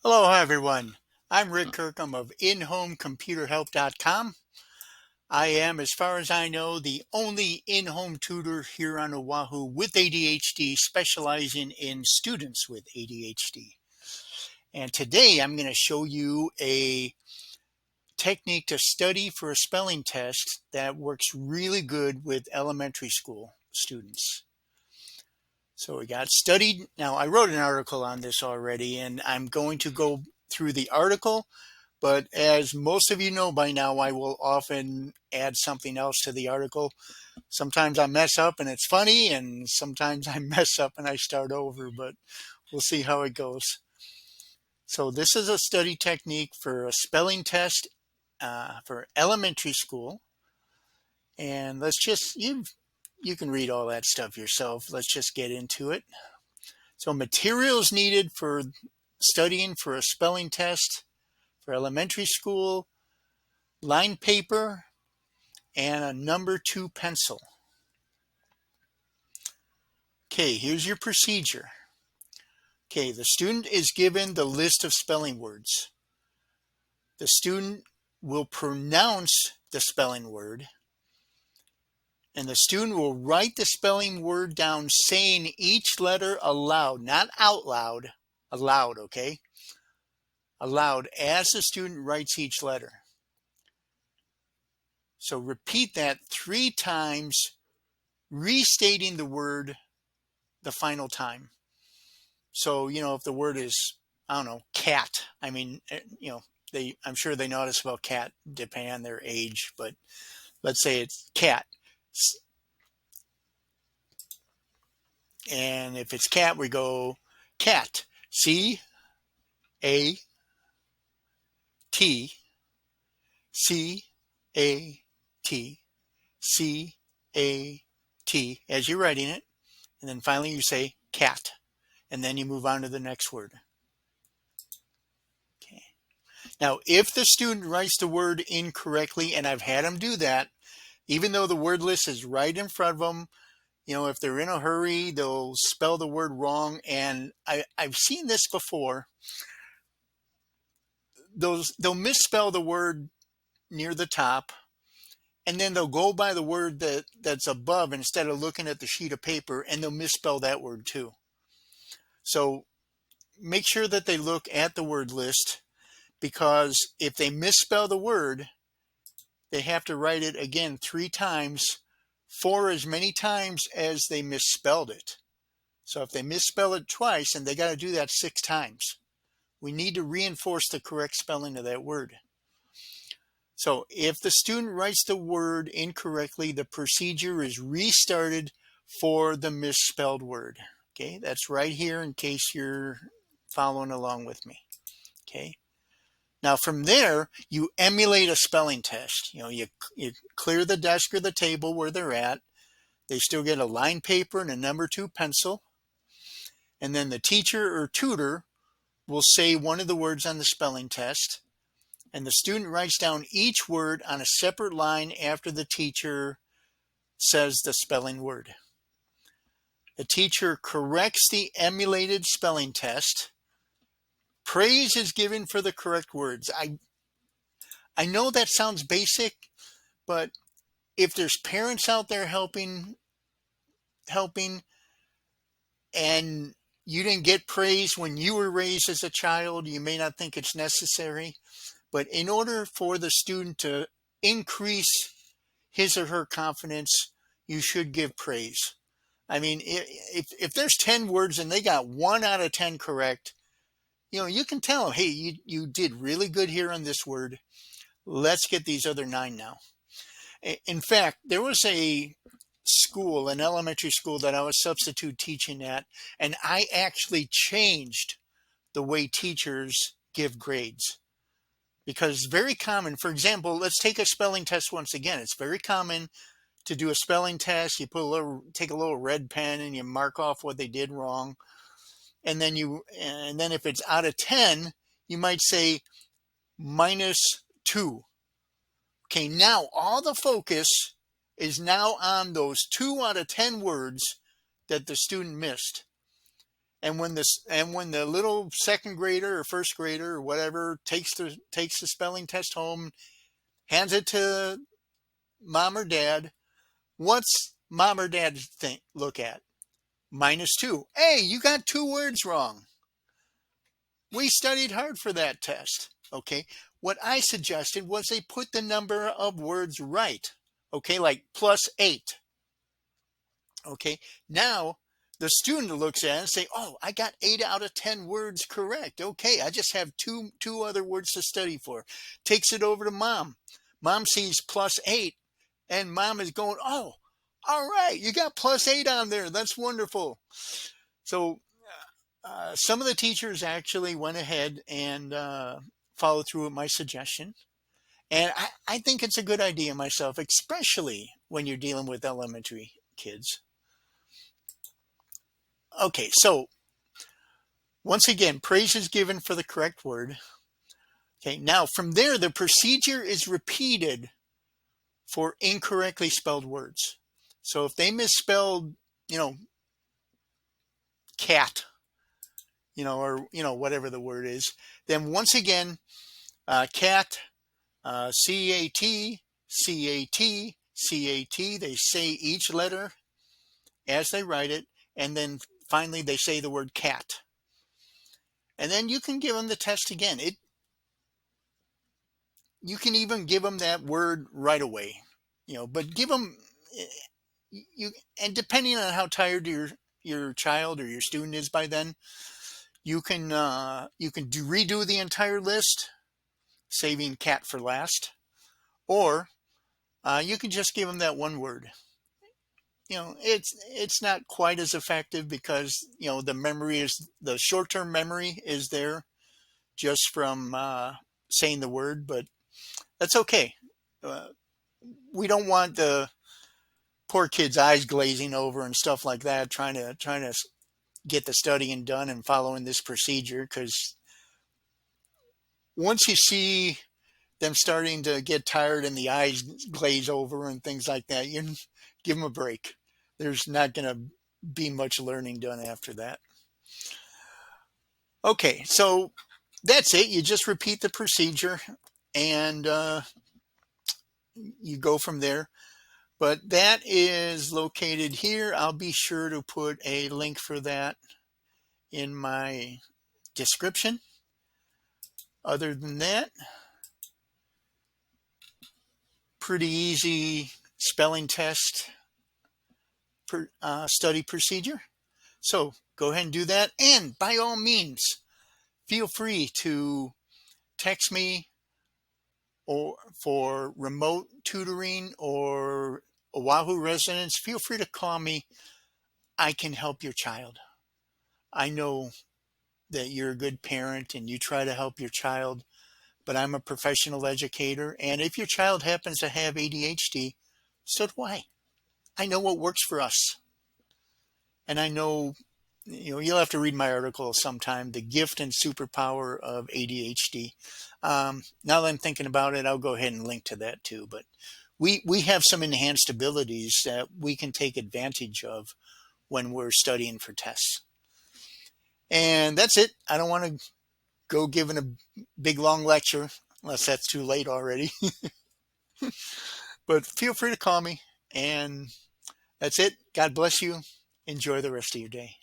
Hello, hi everyone. I'm Rick Kirkham of InHomeComputerHelp.com. I am, as far as I know, the only in-home tutor here on Oahu with ADHD, specializing in students with ADHD. And today I'm going to show you a technique to study for a spelling test that works really good with elementary school students. So we got studied. Now, I wrote an article on this already, and I'm going to go through the article. But as most of you know by now, I will often add something else to the article. Sometimes I mess up and it's funny, and sometimes I mess up and I start over, but we'll see how it goes. So this is a study technique for a spelling test for elementary school. And you can read all that stuff yourself. Let's just get into it. So materials needed for studying for a spelling test for elementary school: lined paper and a number 2 pencil. Okay, here's your procedure. Okay, the student is given the list of spelling words. The student will pronounce the spelling word, and the student will write the spelling word down, saying each letter aloud, not out loud, aloud, okay? Aloud as the student writes each letter. So repeat that 3 times, restating the word the final time. So, if the word is, I don't know, cat, I'm sure they know how to spell cat depending on their age, but let's say it's cat. And if it's cat, we go cat, C-A-T, C-A-T, C-A-T, as you're writing it. And then finally you say cat, and then you move on to the next word. Okay. Now, if the student writes the word incorrectly, and I've had them do that, even though the word list is right in front of them, if they're in a hurry, they'll spell the word wrong. And I've seen this before. They'll misspell the word near the top, and then they'll go by the word that's above instead of looking at the sheet of paper, and they'll misspell that word too. So make sure that they look at the word list, because if they misspell the word, they have to write it again 3 times, for as many times as they misspelled it. So if they misspell it twice, and they got to do that 6 times, we need to reinforce the correct spelling of that word. So if the student writes the word incorrectly, the procedure is restarted for the misspelled word. Okay, that's right here in case you're following along with me. Okay. Now from there, you emulate a spelling test. You clear the desk or the table where they're at. They still get a lined paper and a number 2 pencil. And then the teacher or tutor will say one of the words on the spelling test, and the student writes down each word on a separate line after the teacher says the spelling word. The teacher corrects the emulated spelling test. Praise is given for the correct words. I know that sounds basic, but if there's parents out there helping, and you didn't get praise when you were raised as a child, you may not think it's necessary. But in order for the student to increase his or her confidence, you should give praise. I mean, if there's 10 words and they got 1 out of 10 correct, you can tell them, hey, you did really good here on this word. Let's get these other 9 now. In fact, there was an elementary school that I was substitute teaching at, and I actually changed the way teachers give grades. Because it's very common. For example, let's take a spelling test once again. It's very common to do a spelling test. You take a little red pen and you mark off what they did wrong. And then if it's out of 10, you might say -2. Okay, now all the focus is now on those 2 out of 10 words that the student missed. when the little second grader or first grader or whatever takes the spelling test home, hands it to mom or dad, what's mom or dad look at? -2. Hey, you got 2 words wrong. We studied hard for that test. Okay. What I suggested was they put the number of words right. Okay, like +8. Okay. Now the student looks at it and say, oh, I got 8 out of 10 words correct. Okay, I just have two other words to study for. Takes it over to mom. Mom sees +8, and mom is going, oh, all right, you got +8 on there. That's wonderful. So some of the teachers actually went ahead and followed through with my suggestion. And I think it's a good idea myself, especially when you're dealing with elementary kids. Okay, so once again, praise is given for the correct word. Okay, now from there, the procedure is repeated for incorrectly spelled words. So if they misspelled, cat, or, whatever the word is, then once again, cat, C-A-T, C-A-T, C-A-T, they say each letter as they write it, and then finally they say the word cat. And then you can give them the test again. You can even give them that word right away, but give them, and depending on how tired your child or your student is by then, you can redo the entire list, saving cat for last, or you can just give them that one word. It's not quite as effective because the short-term memory is there just from saying the word, but that's okay. We don't want the poor kid's eyes glazing over and stuff like that, trying to get the studying done and following this procedure, because once you see them starting to get tired and the eyes glaze over and things like that, you give them a break. There's not going to be much learning done after that. Okay, so that's it. You just repeat the procedure and you go from there. But that is located here. I'll be sure to put a link for that in my description. Other than that, pretty easy spelling test study procedure. So go ahead and do that. And by all means, feel free to text me or for remote tutoring or Oahu residents. Feel free to call me. I can help your child. I know that you're a good parent and you try to help your child, but I'm a professional educator. And if your child happens to have ADHD, so do I. I know what works for us. And I know, you'll have to read my article sometime, The Gift and Superpower of ADHD. Now that I'm thinking about it, I'll go ahead and link to that too. But we have some enhanced abilities that we can take advantage of when we're studying for tests. And that's it. I don't want to go giving a big long lecture unless that's too late already. But feel free to call me. And that's it. God bless you. Enjoy the rest of your day.